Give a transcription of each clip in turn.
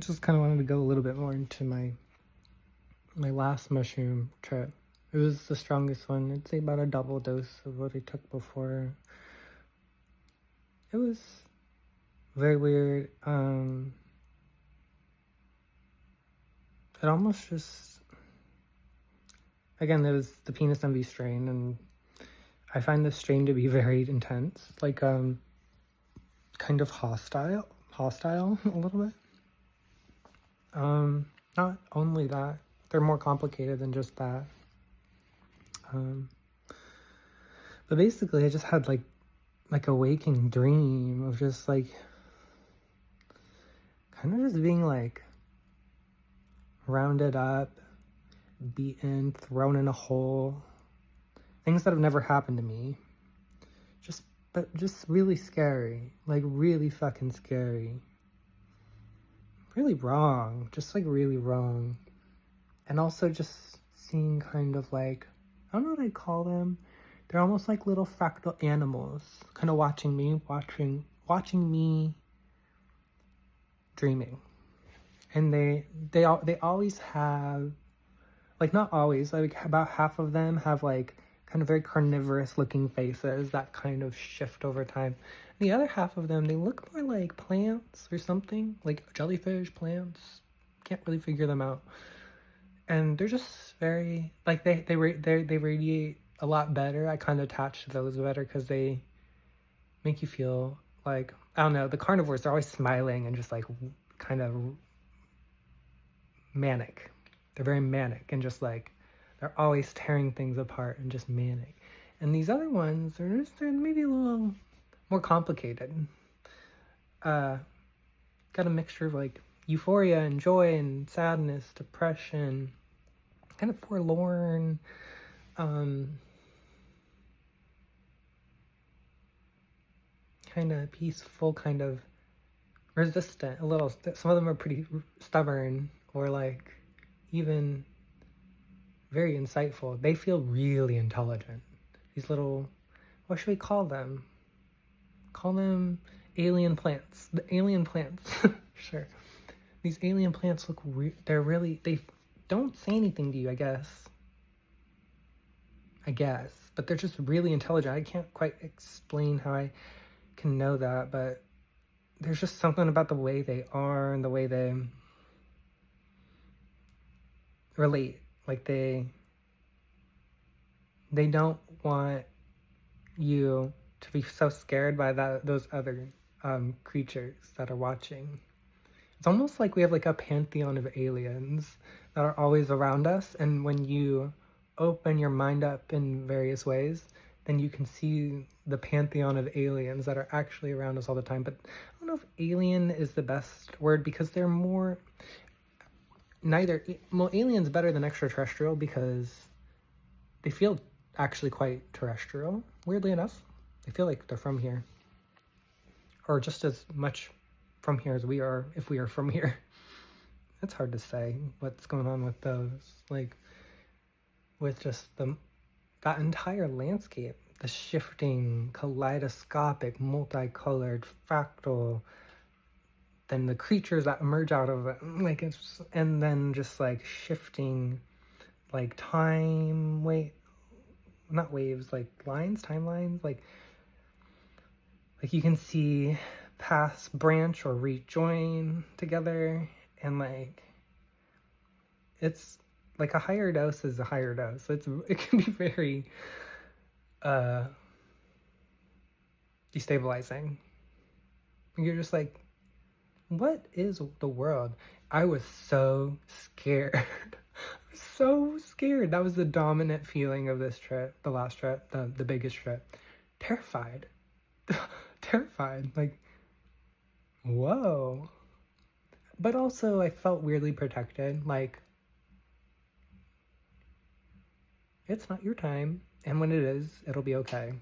I just kind of wanted to go a little bit more into my last mushroom trip. It was the strongest one. I'd say about a double dose of what I took before. It was very weird. It almost just, again, it was the penis envy strain, and I find this strain to be very intense, like kind of hostile a little bit. Not only that, they're more complicated than just that. But basically, I just had like a waking dream of just like kind of just being like rounded up, beaten, thrown in a hole. Things that have never happened to me. But just really scary. Like really fucking scary. Really wrong. Just like really wrong. And also just seeing kind of like, I don't know what I'd call them. They're almost like little fractal animals, kind of watching me dreaming. And they always have, like not always, like about half of them have like kind of very carnivorous looking faces that kind of shift over time. And the other half of them, they look more like plants or something, like jellyfish, plants. Can't really figure them out. And they're just very, like they radiate a lot better. I kind of attach to those better because they make you feel like, I don't know, the carnivores, they're always smiling and just like kind of manic. They're very manic and just like, they're always tearing things apart and just manic. And these other ones, they're maybe a little more complicated. Got a mixture of like euphoria and joy and sadness, depression, kind of forlorn, kind of peaceful, kind of resistant, a little. Some of them are pretty stubborn or like even very insightful. They feel really intelligent. These little, what should we call them? Call them alien plants. The alien plants. Sure. These alien plants look they don't say anything to you, I guess. But they're just really intelligent. I can't quite explain how I can know that, but there's just something about the way they are and the way they relate. Like they don't want you to be so scared by those other creatures that are watching. It's almost like we have like a pantheon of aliens that are always around us, and when you open your mind up in various ways, then you can see the pantheon of aliens that are actually around us all the time. But I don't know if alien is the best word because they're more alien's better than extraterrestrial because they feel actually quite terrestrial, weirdly enough. They feel like they're from here, or just as much from here as we are, if we are from here. It's hard to say what's going on with those, like with just that entire landscape, the shifting, kaleidoscopic, multicolored, fractal, then the creatures that emerge out of it, like it's, and then just like shifting, like not waves, like timelines, like you can see paths branch or rejoin together, and like it's like a higher dose is a higher dose. It can be very destabilizing. You're just like, what is the world? I was so scared. So scared. That was the dominant feeling of this trip, the last trip, the biggest trip. Terrified. Terrified. Like, whoa. But also I felt weirdly protected. Like, it's not your time, and when it is, it'll be okay.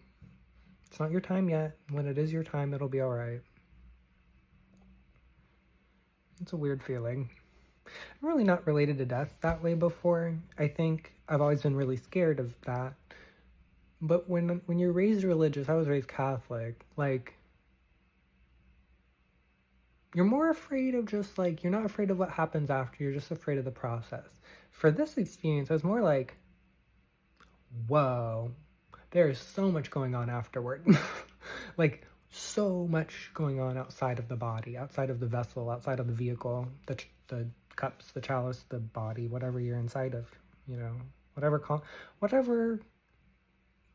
It's not your time yet. When it is your time, it'll be all right. It's a weird feeling. I'm really not related to death that way before. I think I've always been really scared of that. But when you're raised religious, I was raised Catholic, like, you're more afraid of just like, you're not afraid of what happens after, you're just afraid of the process. For this experience, I was more like, whoa, there is so much going on afterward. Like, so much going on outside of the body, outside of the vessel, outside of the vehicle, the cups, the chalice, the body, whatever you're inside of, you know, whatever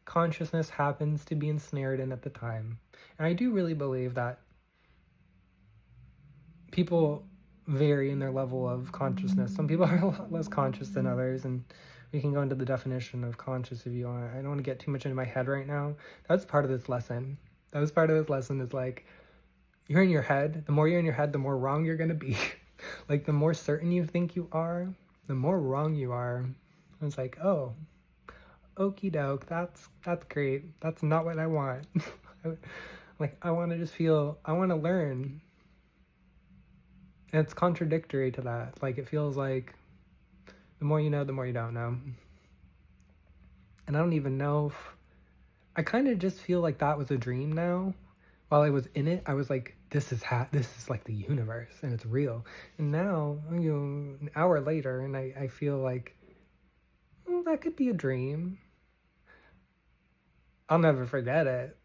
consciousness happens to be ensnared in at the time. And I do really believe that people vary in their level of consciousness. Some people are a lot less conscious than others, and we can go into the definition of conscious if you want. I don't want to get too much into my head right now. That's part of this lesson. That was part of this lesson, is like, you're in your head. The more you're in your head, the more wrong you're going to be. Like, the more certain you think you are, the more wrong you are. It's like, oh, okie doke, that's great. That's not what I want. Like, I want to just feel, I want to learn. And it's contradictory to that. Like, it feels like the more you know, the more you don't know. And I don't even know if, I kind of just feel like that was a dream now. While I was in it, I was like, this is like the universe, and it's real. And now, you know, an hour later, and I feel like, well, that could be a dream. I'll never forget it.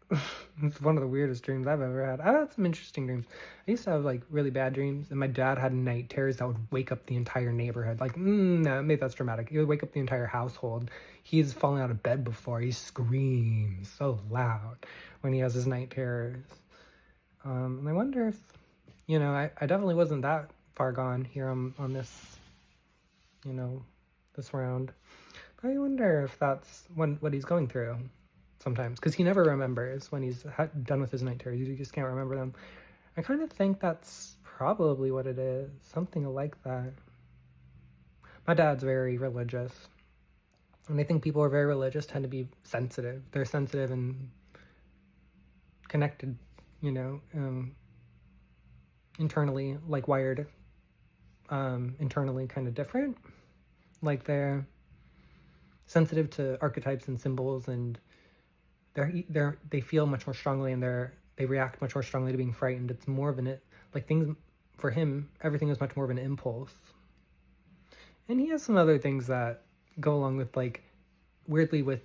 It's one of the weirdest dreams I've ever had. I've had some interesting dreams. I used to have like really bad dreams, and my dad had night terrors that would wake up the entire neighborhood. Like, no, maybe that's dramatic. He would wake up the entire household. He's fallen out of bed before. He screams so loud when he has his night terrors. And I wonder if, you know, I definitely wasn't that far gone here on this, you know, this round. But I wonder if that's what he's going through sometimes, because he never remembers when he's done with his night terrors. You just can't remember them. I kind of think that's probably what it is, something like that. My dad's very religious, and I think people who are very religious tend to be sensitive. They're sensitive and connected, you know, internally, like wired, internally kind of different. Like, they're sensitive to archetypes and symbols, and they feel much more strongly, and they react much more strongly to being frightened. It's more of things for him, everything is much more of an impulse. And he has some other things that go along with, like, weirdly with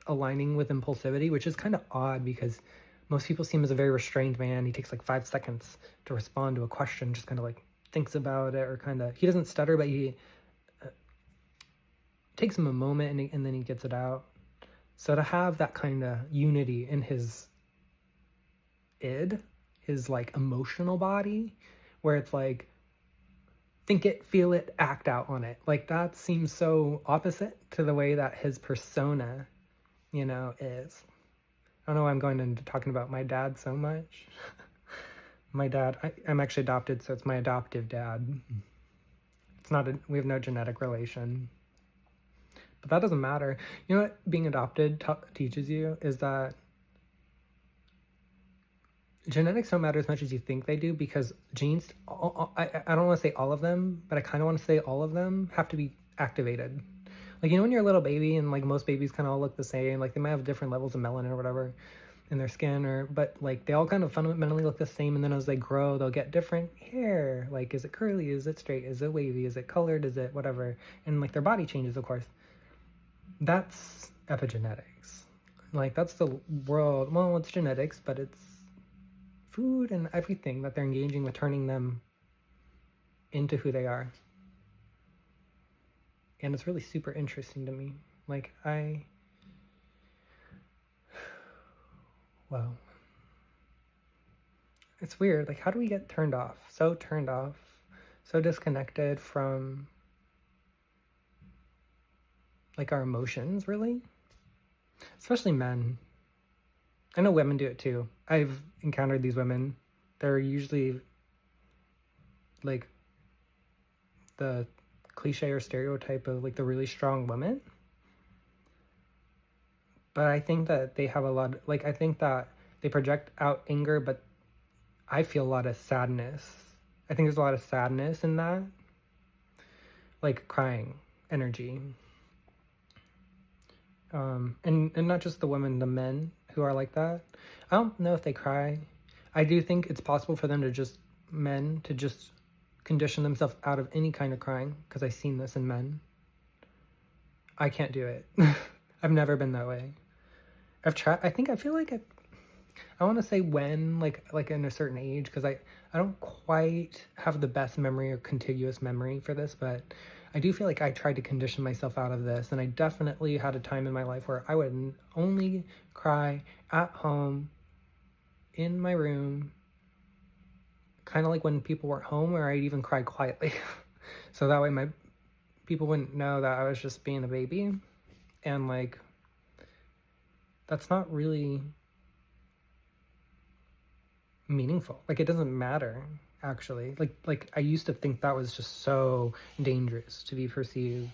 aligning with impulsivity, which is kind of odd because most people see him as a very restrained man. He takes like 5 seconds to respond to a question, just kind of like thinks about it, or kind of, he doesn't stutter, but he takes him a moment and then he gets it out. So to have that kind of unity in his id, his like emotional body, where it's like, think it, feel it, act out on it. Like, that seems so opposite to the way that his persona, you know, is. I don't know why I'm going into talking about my dad so much. My dad, I'm actually adopted, so it's my adoptive dad. It's not, we have no genetic relation. But that doesn't matter. You know what being adopted teaches you is that genetics don't matter as much as you think they do, because genes, I don't want to say all of them, but I kind of want to say all of them have to be activated. Like, you know, when you're a little baby, and like most babies kind of all look the same, like they might have different levels of melanin or whatever in their skin, but like they all kind of fundamentally look the same, and then as they grow, they'll get different hair. Like, is it curly? Is it straight? Is it wavy? Is it colored? Is it whatever? And like their body changes, of course. That's epigenetics. Like, that's the world. Well, it's genetics, but it's food and everything that they're engaging with, turning them into who they are. And it's really super interesting to me. Like, well, it's weird. Like, how do we get turned off, so disconnected from like our emotions, really? Especially men. I know women do it too. I've encountered these women. They're usually like the cliche or stereotype of like the really strong woman. But I think that they have a lot, like, I think that they project out anger, but I feel a lot of sadness. I think there's a lot of sadness in that. Like crying energy. And not just the women, the men who are like that. I don't know if they cry. I do think it's possible for them to just men to just condition themselves out of any kind of crying, because I've seen this in men. I can't do it. I've never been that way. I've tried. I feel like I want to say when, like in a certain age, because I don't quite have the best memory or contiguous memory for this, but I do feel like I tried to condition myself out of this, and I definitely had a time in my life where I would only cry at home, in my room, kind of like when people were home, or I'd even cry quietly. So that way people wouldn't know that I was just being a baby. And like, that's not really meaningful. Like, it doesn't matter, actually. Like I used to think that was just so dangerous to be perceived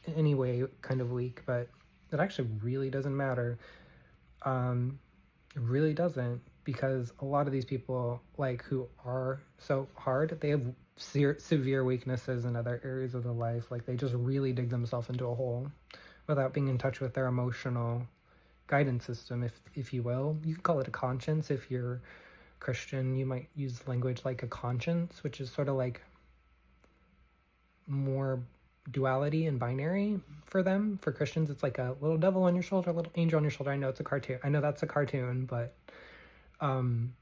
in any way kind of weak, but it actually really doesn't matter. It really doesn't, because a lot of these people, like, who are so hard, they have severe weaknesses in other areas of their life. Like, they just really dig themselves into a hole without being in touch with their emotional guidance system, if you will. You can call it a conscience. If you're Christian, you might use language like a conscience, which is sort of like more duality and binary for them. For Christians, it's like a little devil on your shoulder, a little angel on your shoulder. I know it's a cartoon. I know that's a cartoon, but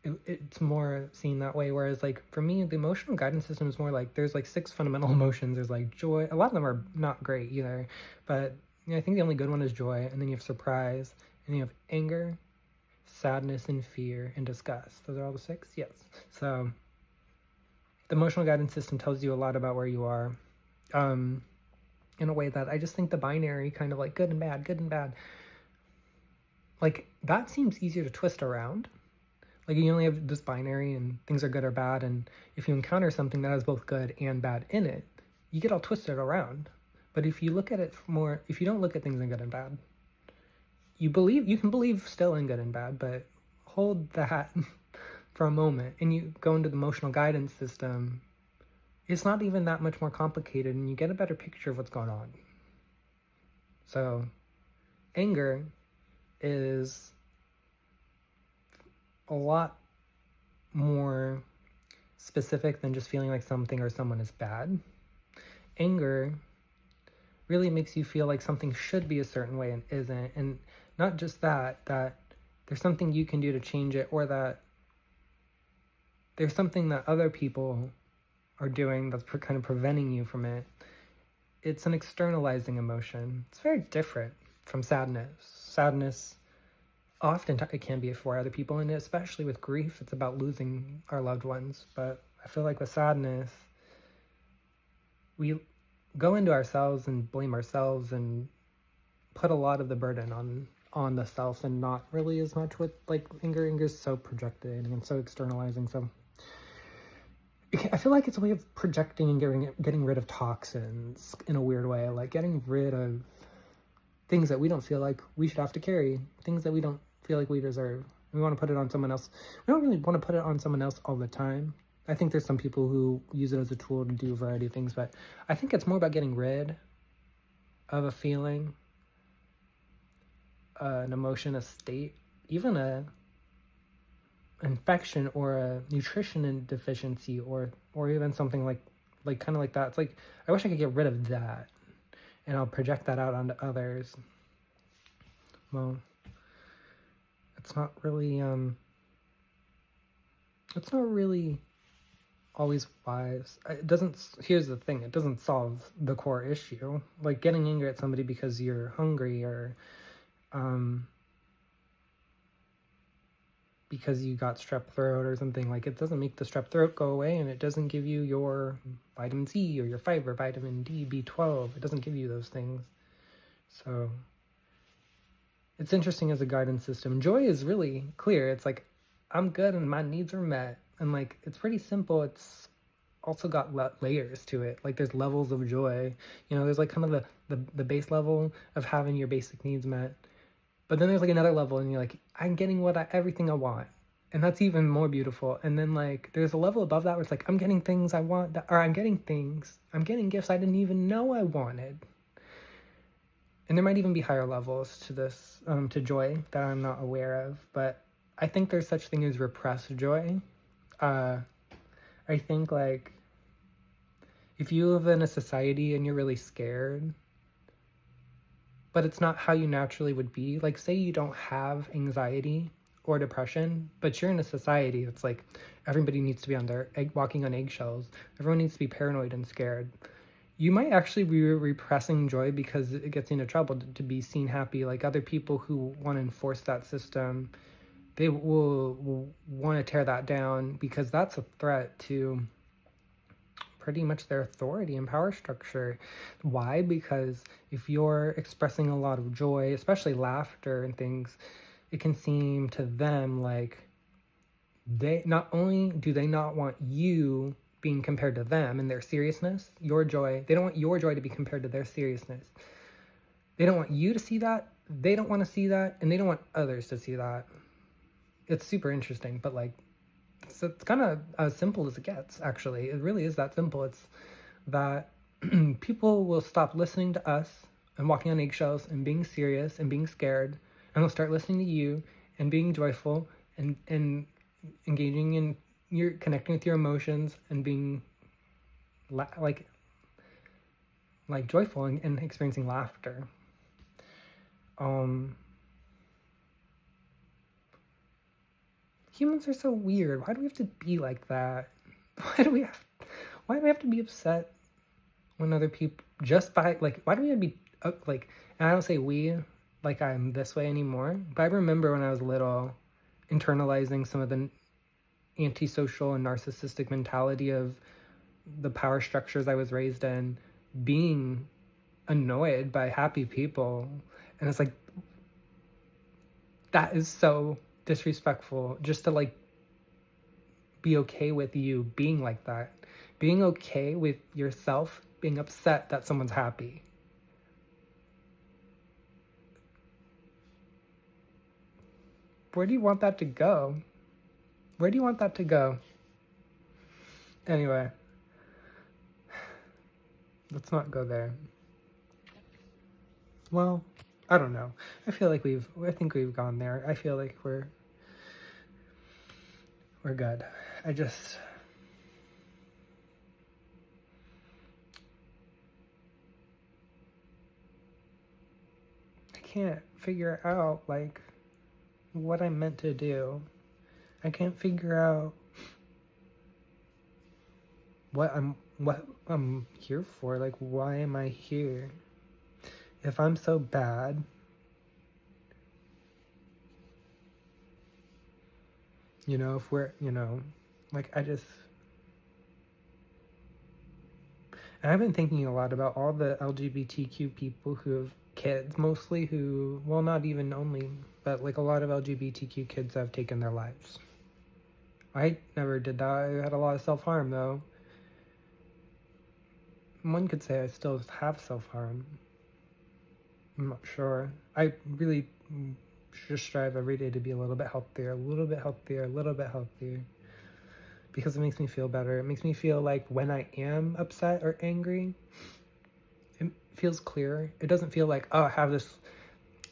it's more seen that way. Whereas, like, for me, the emotional guidance system is more like there's like 6 fundamental emotions. There's like joy. A lot of them are not great either, but I think the only good one is joy, and then you have surprise, and you have anger, sadness, and fear, and disgust. Those are all the 6? Yes. So the emotional guidance system tells you a lot about where you are, in a way that I just think the binary, kind of like good and bad, like, that seems easier to twist around. Like, you only have this binary and things are good or bad, and if you encounter something that has both good and bad in it, you get all twisted around. But if you look at it more, if you don't look at things in good and bad, you can believe still in good and bad, but hold that for a moment, and you go into the emotional guidance system. It's not even that much more complicated, and you get a better picture of what's going on. So, anger is a lot more specific than just feeling like something or someone is bad. Anger really makes you feel like something should be a certain way and isn't. And not just that there's something you can do to change it, or that there's something that other people are doing that's kind of preventing you from it. It's an externalizing emotion. It's very different from sadness. Sadness, often it can be for other people, and especially with grief, it's about losing our loved ones. But I feel like with sadness, we go into ourselves and blame ourselves and put a lot of the burden on the self, and not really as much with, like, anger. Anger is so projected and so externalizing. So I feel like it's a way of projecting and getting rid of toxins in a weird way, like getting rid of things that we don't feel like we should have to carry, things that we don't feel like we deserve. We want to put it on someone else. We don't really want to put it on someone else all the time. I think there's some people who use it as a tool to do a variety of things, but I think it's more about getting rid of a feeling, an emotion, a state, even a infection or a nutrition deficiency, or even something like kind of like that. It's like, I wish I could get rid of that, and I'll project that out onto others. Well, it's not really always wise. Here's the thing, it doesn't solve the core issue. Like, getting angry at somebody because you're hungry, or because you got strep throat or something, like, it doesn't make the strep throat go away, and it doesn't give you your vitamin C or your fiber, vitamin D, B12. It doesn't give you those things. So it's interesting as a guidance system. Joy is really clear. It's like, I'm good and my needs are met. And, like, it's pretty simple. It's also got layers to it. Like, there's levels of joy. You know, there's like kind of the base level of having your basic needs met. But then there's like another level, and you're like, I'm getting everything I want. And that's even more beautiful. And then, like, there's a level above that where it's like, I'm getting things I want, I'm getting gifts I didn't even know I wanted. And there might even be higher levels to this, to joy, that I'm not aware of. But I think there's such thing as repressed joy. I I think, like, if you live in a society and you're really scared, but it's not how you naturally would be, like, say you don't have anxiety or depression, but you're in a society that's like everybody needs to be on their walking on eggshells. Everyone needs to be paranoid and scared. You might actually be repressing joy because it gets you into trouble to be seen happy. Like other people who want to enforce that system, they will want to tear that down because that's a threat to pretty much their authority and power structure. Why? Because if you're expressing a lot of joy, especially laughter and things, it can seem to them like they not only do they not want you being compared to them and their seriousness, your joy, they don't want your joy to be compared to their seriousness. They don't want you to see that, they don't want to see that, and they don't want others to see that. It's super interesting, but like it's kind of as simple as it gets, actually. It really is that simple. It's that people will stop listening to us and walking on eggshells and being serious and being scared, and they'll start listening to you and being joyful and engaging in your connecting with your emotions and being like joyful and experiencing laughter. Humans are so weird. Why do we have to be like that? Why do we have to be upset when other people just by like? Why do we have to be like? And I don't say we like I'm this way anymore. But I remember when I was little, internalizing some of the antisocial and narcissistic mentality of the power structures I was raised in, being annoyed by happy people, and it's like that is so disrespectful just to like be okay with you being like that, being okay with yourself being upset that someone's happy. Where do you want that to go? Where do you want that to go? Anyway, let's not go there. Well, I don't know. I think we've gone there. I feel like we're good. I can't figure out like what I'm meant to do. I can't figure out what I'm here for. Like, why am I here? If I'm so bad, if we're, like I've been thinking a lot about all the LGBTQ people who have kids, mostly who, well, not even only, but like a lot of LGBTQ kids have taken their lives. I never did that. I had a lot of self-harm, though. One could say I still have self-harm. I'm not sure. I really just strive every day to be a little bit healthier, because it makes me feel better. It makes me feel like when I am upset or angry, it feels clearer. It doesn't feel like, oh, I have this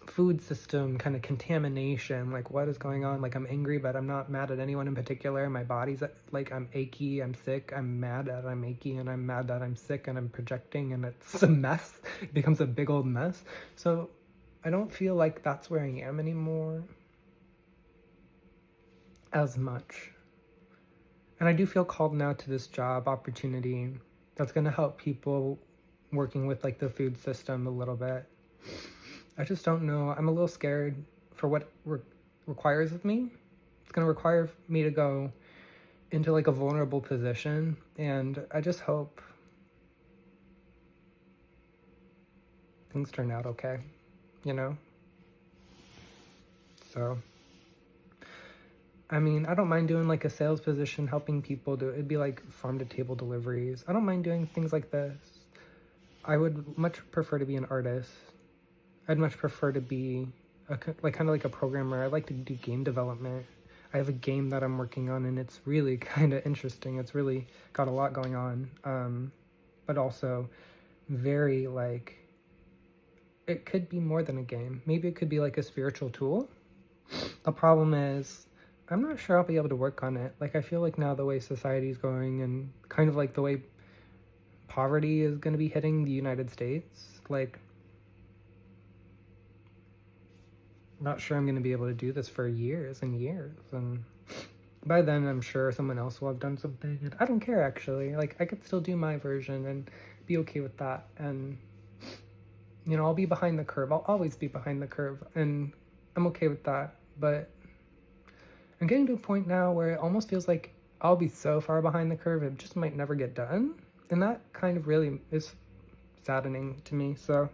food system kind of contamination, like what is going on? Like I'm angry, but I'm not mad at anyone in particular. My body's like, I'm achy, I'm sick, I'm mad that I'm achy, and I'm mad that I'm sick, and I'm projecting, and it's a mess. It becomes a big old mess. So I don't feel like that's where I am anymore as much. And I do feel called now to this job opportunity that's going to help people working with like the food system a little bit. I just don't know. I'm a little scared for what requires of me. It's going to require me to go into like a vulnerable position, and I just hope things turn out okay, So, I mean, I don't mind doing like a sales position, helping people do it. It'd be like farm to table deliveries. I don't mind doing things like this. I would much prefer to be an artist. I'd much prefer to be kind of like a programmer. I like to do game development. I have a game that I'm working on, and it's really kind of interesting. It's really got a lot going on, but also very like, it could be more than a game. Maybe it could be like a spiritual tool. The problem is I'm not sure I'll be able to work on it. Like, I feel like now the way society's going and kind of like the way poverty is going to be hitting the United States, like, not sure I'm going to be able to do this for years and years. And by then, I'm sure someone else will have done something. And I don't care, actually. Like, I could still do my version and be okay with that. And, you know, I'll be behind the curve. I'll always be behind the curve. And I'm okay with that. But I'm getting to a point now where it almost feels like I'll be so far behind the curve, it just might never get done. And that kind of really is saddening to me. So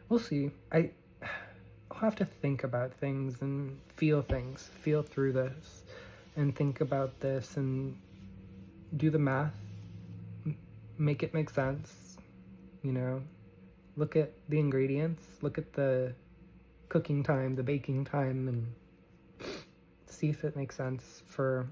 we'll see. I'll have to think about things and feel through this and think about this and do the math, make it make sense, you know, look at the ingredients, look at the cooking time, the baking time, and see if it makes sense for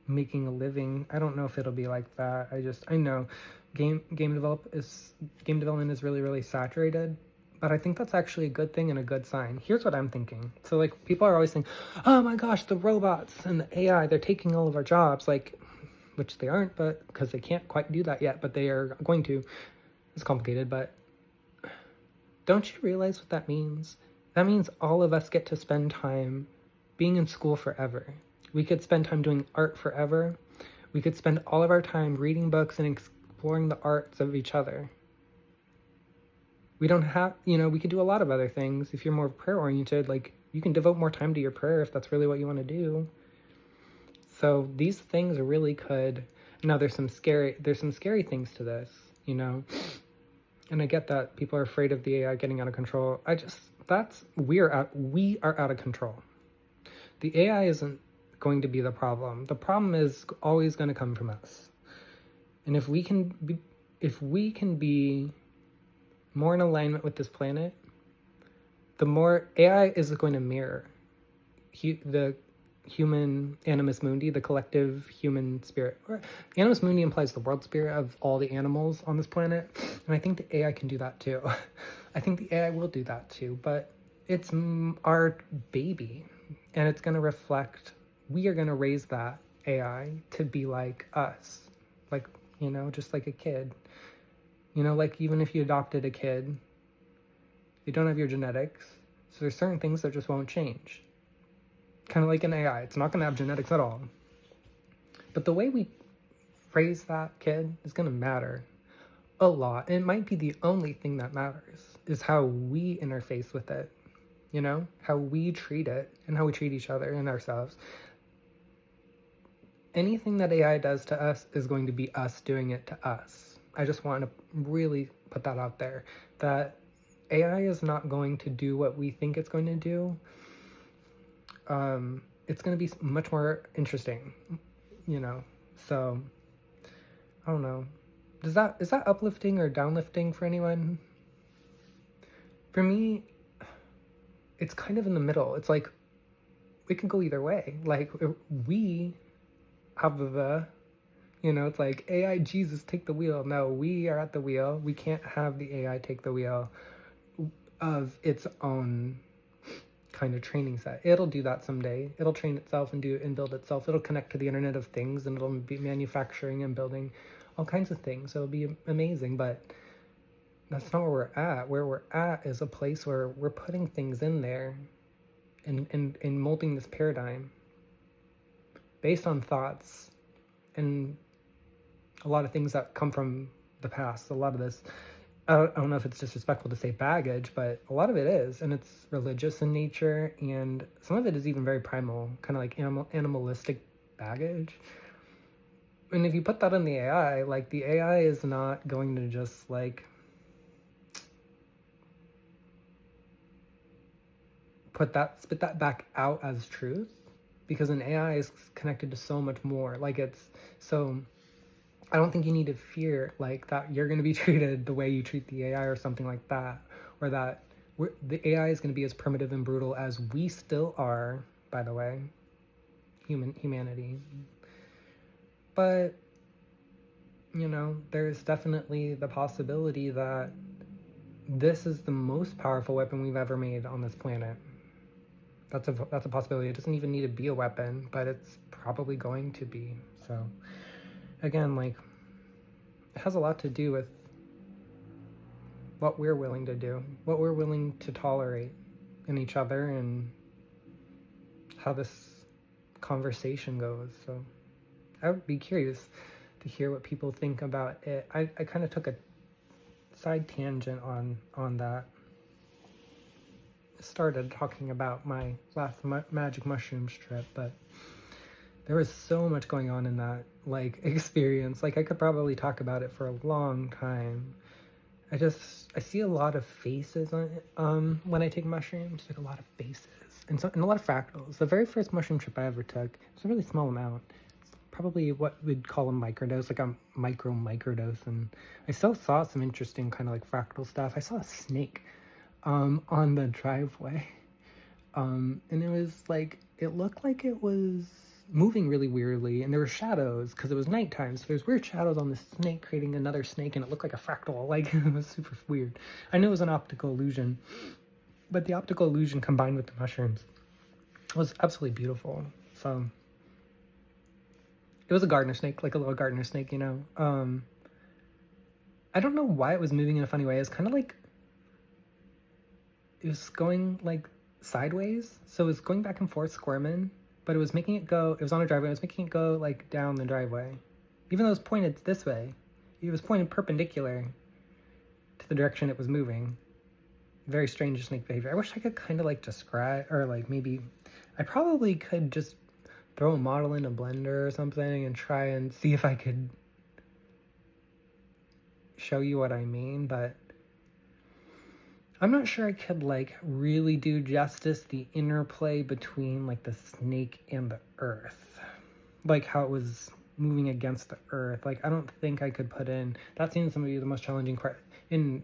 making a living. I don't know if it'll be like that. I know game development is really, really saturated. But I think that's actually a good thing and a good sign. Here's what I'm thinking. So, like, people are always saying, oh my gosh, the robots and the AI, they're taking all of our jobs. Like, which they aren't, but because they can't quite do that yet, but they are going to. It's complicated, but don't you realize what that means? That means all of us get to spend time being in school forever. We could spend time doing art forever. We could spend all of our time reading books and exploring the arts of each other. We don't have, we could do a lot of other things. If you're more prayer oriented, like, you can devote more time to your prayer if that's really what you want to do. So these things really could. Now there's some scary things to this, and I get that people are afraid of the AI getting out of control. We are out of control. The AI isn't going to be the problem. The problem is always going to come from us. And if we can be more in alignment with this planet, the more AI is going to mirror the human animus mundi, the collective human spirit. Animus mundi implies the world spirit of all the animals on this planet, and I think the AI can do that too. I think the AI will do that too, but it's our baby, and it's going to reflect, we are going to raise that AI to be like us, like, just like a kid. Like, even if you adopted a kid, you don't have your genetics, so there's certain things that just won't change. Kind of like an AI. It's not going to have genetics at all. But the way we raise that kid is going to matter a lot. And it might be the only thing that matters, is how we interface with it, how we treat it and how we treat each other and ourselves. Anything that AI does to us is going to be us doing it to us. I just want to really put that out there, that AI is not going to do what we think it's going to do. It's going to be much more interesting, so I don't know. Is that uplifting or downlifting for anyone? For me, it's kind of in the middle. It's like, we can go either way. Like, we have it's like, AI, Jesus, take the wheel. No, we are at the wheel. We can't have the AI take the wheel of its own kind of training set. It'll do that someday. It'll train itself and build itself. It'll connect to the Internet of Things, and it'll be manufacturing and building all kinds of things. So it'll be amazing, but that's not where we're at. Where we're at is a place where we're putting things in there and molding this paradigm based on thoughts and a lot of things that come from the past. A lot of this, I don't know if it's disrespectful to say baggage, but a lot of it is, and it's religious in nature, and some of it is even very primal, kind of like animalistic baggage. And if you put that on the AI, like, the AI is not going to just, like, spit that back out as truth, because an AI is connected to so much more. Like, I don't think you need to fear, like, that you're going to be treated the way you treat the AI or something like that, or that the AI is going to be as primitive and brutal as we still are, by the way, humanity. But, there's definitely the possibility that this is the most powerful weapon we've ever made on this planet. That's a possibility. It doesn't even need to be a weapon, but it's probably going to be. So again, like, it has a lot to do with what we're willing to do, what we're willing to tolerate in each other, and how this conversation goes. So I would be curious to hear what people think about it. I kind of took a side tangent on that. Started talking about my last Magick Mushrooms trip, but there was so much going on in that, like, experience. Like, I could probably talk about it for a long time. I see a lot of faces on it, when I take mushrooms, like a lot of faces, and a lot of fractals. The very first mushroom trip I ever took, it's a really small amount. It's probably what we'd call a microdose, like a microdose, and I still saw some interesting kind of like fractal stuff. I saw a snake on the driveway, and it was like, it looked like it was moving really weirdly, and there were shadows because it was nighttime, so there's weird shadows on the snake creating another snake, and it looked like a fractal. Like, it was super weird. I knew it was an optical illusion, but the optical illusion combined with the mushrooms was absolutely beautiful. So it was a gardener snake, like a little gardener snake, you know. I don't know why it was moving in a funny way. It was kind of like, it was going like sideways, so it was going back and forth squirming, but it was making it go, it was on a driveway, it was making it go like down the driveway. Even though it was pointed this way, it was pointed perpendicular to the direction it was moving. Very strange snake behavior. I wish I could kind of like describe, or like maybe, I probably could just throw a model in a blender or something and try and see if I could show you what I mean, but I'm not sure I could like really do justice the interplay between like the snake and the earth, like how it was moving against the earth. Like, I don't think I could put in, that seems to be the most challenging part in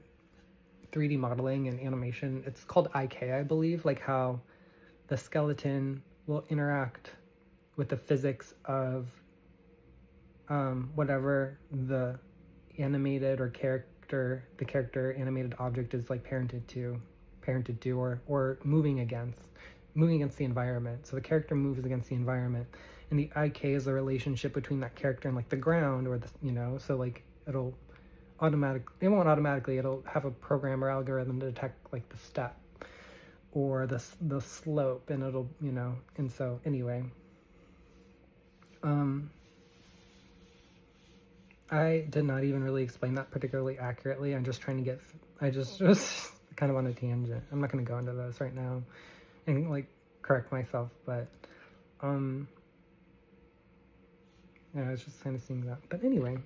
3D modeling and animation. It's called IK, I believe, like how the skeleton will interact with the physics of whatever the animated or the character animated object is like parented to, or moving against the environment. So the character moves against the environment, and the IK is the relationship between that character and like the ground, or the, you know, so like it'll have a program or algorithm to detect like the step or the slope, and it'll, you know, and so anyway, I did not even really explain that particularly accurately. I'm just trying to I just kind of on a tangent. I'm not going to go into this right now and like correct myself, but yeah, I was just kind of seeing that. But anyway,